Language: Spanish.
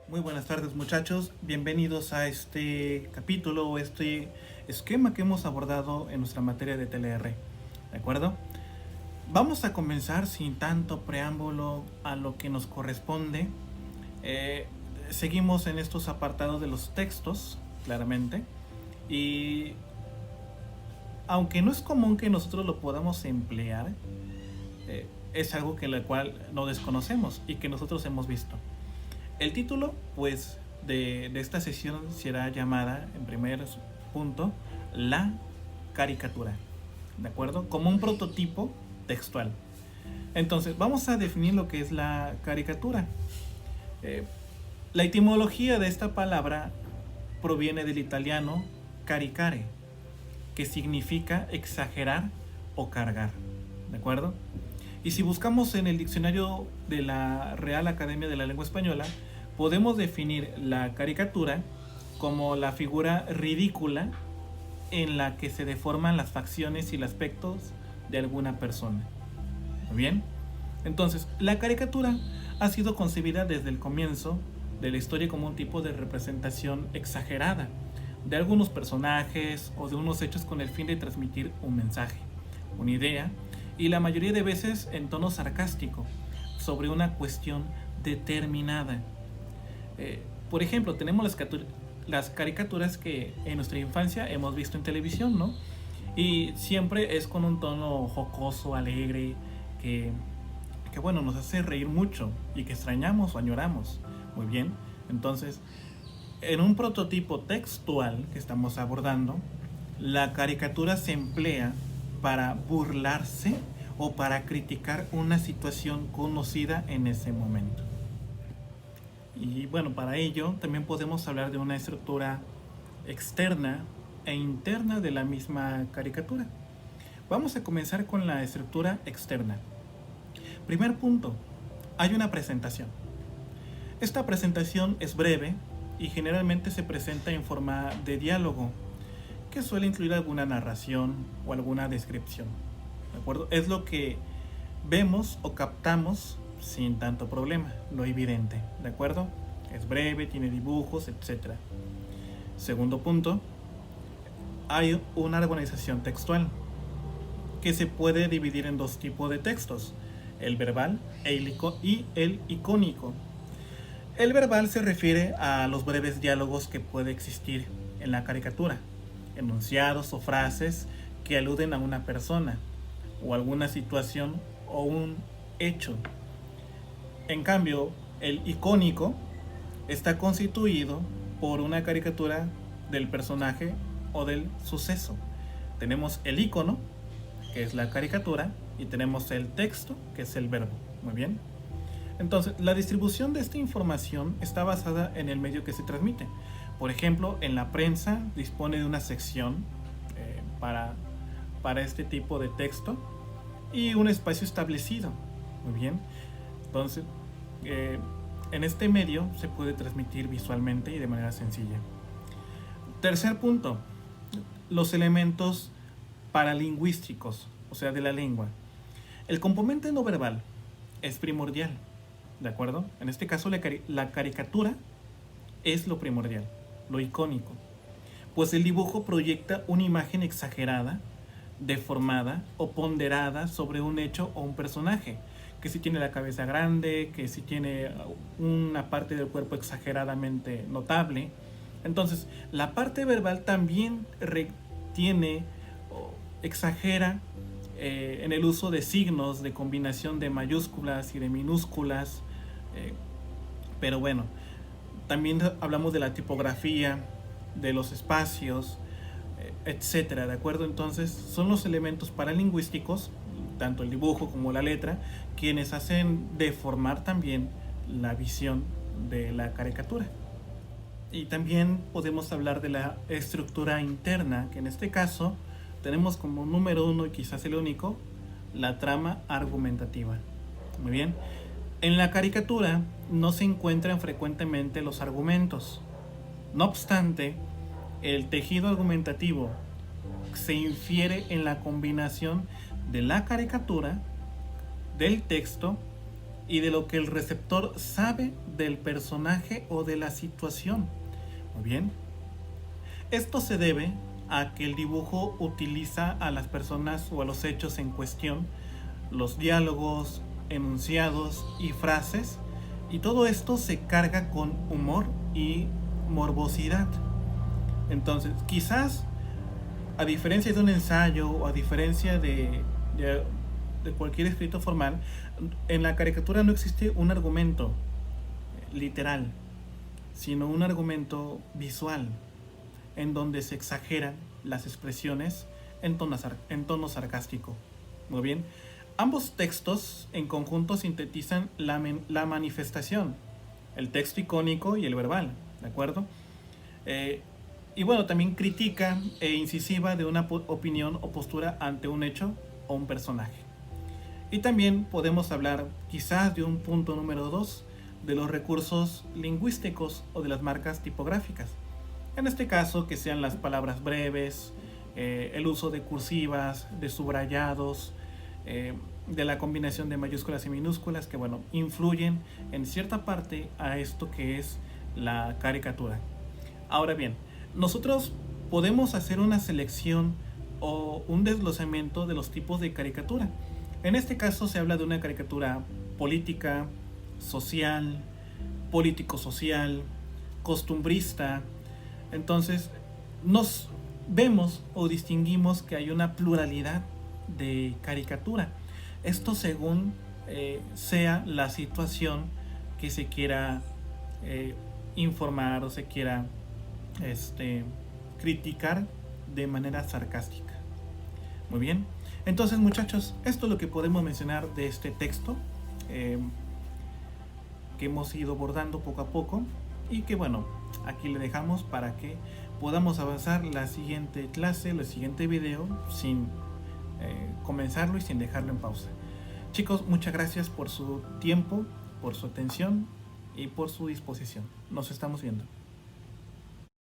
Muy buenas tardes muchachos, bienvenidos a este capítulo o este esquema que hemos abordado en nuestra materia de TLR, ¿de acuerdo? Vamos a comenzar sin tanto preámbulo a lo que nos corresponde. Eh, Seguimos en estos apartados de los textos, claramente, y aunque no es común que nosotros lo podamos emplear, es algo que la cual no desconocemos y que nosotros hemos visto. El título, pues, de esta sesión será llamada, en primer punto, la caricatura, ¿de acuerdo? Como un prototipo textual. Entonces, vamos a definir lo que es la caricatura. Eh, la etimología de esta palabra proviene del italiano caricare, que significa exagerar o cargar, ¿de acuerdo? Y si buscamos en el diccionario de la Real Academia de la Lengua Española, podemos definir la caricatura como la figura ridícula en la que se deforman las facciones y los aspectos de alguna persona. ¿Muy bien? Entonces, la caricatura ha sido concebida desde el comienzo de la historia como un tipo de representación exagerada de algunos personajes o de unos hechos con el fin de transmitir un mensaje, una idea, y la mayoría de veces en tono sarcástico, sobre una cuestión determinada. Por ejemplo, tenemos las caricaturas que en nuestra infancia hemos visto en televisión, ¿no? Y siempre es con un tono jocoso, alegre, que bueno, nos hace reír mucho y que extrañamos o añoramos. Muy bien, entonces, en un prototipo textual que estamos abordando, la caricatura se emplea para burlarse o para criticar una situación conocida en ese momento. Y bueno, para ello también podemos hablar de una estructura externa e interna de la misma caricatura. Vamos a comenzar con la estructura externa. Primer punto, hay una presentación. Esta presentación es breve y generalmente se presenta en forma de diálogo, que suele incluir alguna narración o alguna descripción. ¿De acuerdo? Es lo que vemos o captamos sin tanto problema, lo evidente, ¿de acuerdo? Es breve, tiene dibujos, etc. Segundo punto, hay una organización textual que se puede dividir en dos tipos de textos, el verbal y el icónico. El verbal se refiere a los breves diálogos que puede existir en la caricatura, enunciados o frases que aluden a una persona o alguna situación o un hecho. En cambio, el icónico está constituido por una caricatura del personaje o del suceso. Tenemos el icono, que es la caricatura, y tenemos el texto, que es el verbo. Muy bien. Entonces, la distribución de esta información está basada en el medio que se transmite. Por ejemplo, en la prensa dispone de una sección para este tipo de texto y un espacio establecido. Muy bien. Entonces, en este medio se puede transmitir visualmente y de manera sencilla. Tercer punto, los elementos paralingüísticos, o sea, de la lengua. El componente no verbal es primordial, ¿de acuerdo? En este caso, la caricatura es lo primordial, lo icónico, pues el dibujo proyecta una imagen exagerada, deformada o ponderada sobre un hecho o un personaje, que si tiene la cabeza grande, que si tiene una parte del cuerpo exageradamente notable. Entonces, la parte verbal también tiene o exagera en el uso de signos, de combinación de mayúsculas y de minúsculas. Pero bueno, también hablamos de la tipografía, de los espacios, etcétera, ¿de acuerdo? Entonces, son los elementos paralingüísticos, tanto el dibujo como la letra, quienes hacen deformar también la visión de la caricatura. Y también podemos hablar de la estructura interna, que en este caso tenemos como número uno y quizás el único, la trama argumentativa. Muy bien. En la caricatura no se encuentran frecuentemente los argumentos. No obstante, el tejido argumentativo se infiere en la combinación de la caricatura, del texto y de lo que el receptor sabe del personaje o de la situación. Muy bien. Esto se debe a que el dibujo utiliza a las personas o a los hechos en cuestión, los diálogos, enunciados y frases, y todo esto se carga con humor y morbosidad. Entonces, quizás, a diferencia de un ensayo o a diferencia de cualquier escrito formal, en la caricatura no existe un argumento literal, sino un argumento visual, en donde se exageran las expresiones en tono sarcástico. Muy bien. Ambos textos en conjunto sintetizan la manifestación, el texto icónico y el verbal, ¿de acuerdo? Y bueno, también crítica e incisiva de una opinión o postura ante un hecho o un personaje. Y también podemos hablar quizás de un punto número 2, de los recursos lingüísticos o de las marcas tipográficas. En este caso, que sean las palabras breves, el uso de cursivas, de subrayados, de la combinación de mayúsculas y minúsculas, que bueno, influyen en cierta parte a esto que es la caricatura. Ahora bien, nosotros podemos hacer una selección o un desglosamiento de los tipos de caricatura. En este caso se habla de una caricatura política, social, político-social, costumbrista. Entonces, nos vemos o distinguimos que hay una pluralidad de caricatura. Esto según sea la situación que se quiera informar o se quiera criticar de manera sarcástica. Muy bien. Entonces, muchachos, esto es lo que podemos mencionar de este texto que hemos ido abordando poco a poco y que bueno, aquí le dejamos para que podamos avanzar la siguiente clase, el siguiente video sin comenzarlo y sin dejarlo en pausa. Chicos, muchas gracias por su tiempo, por su atención y por su disposición. Nos estamos viendo.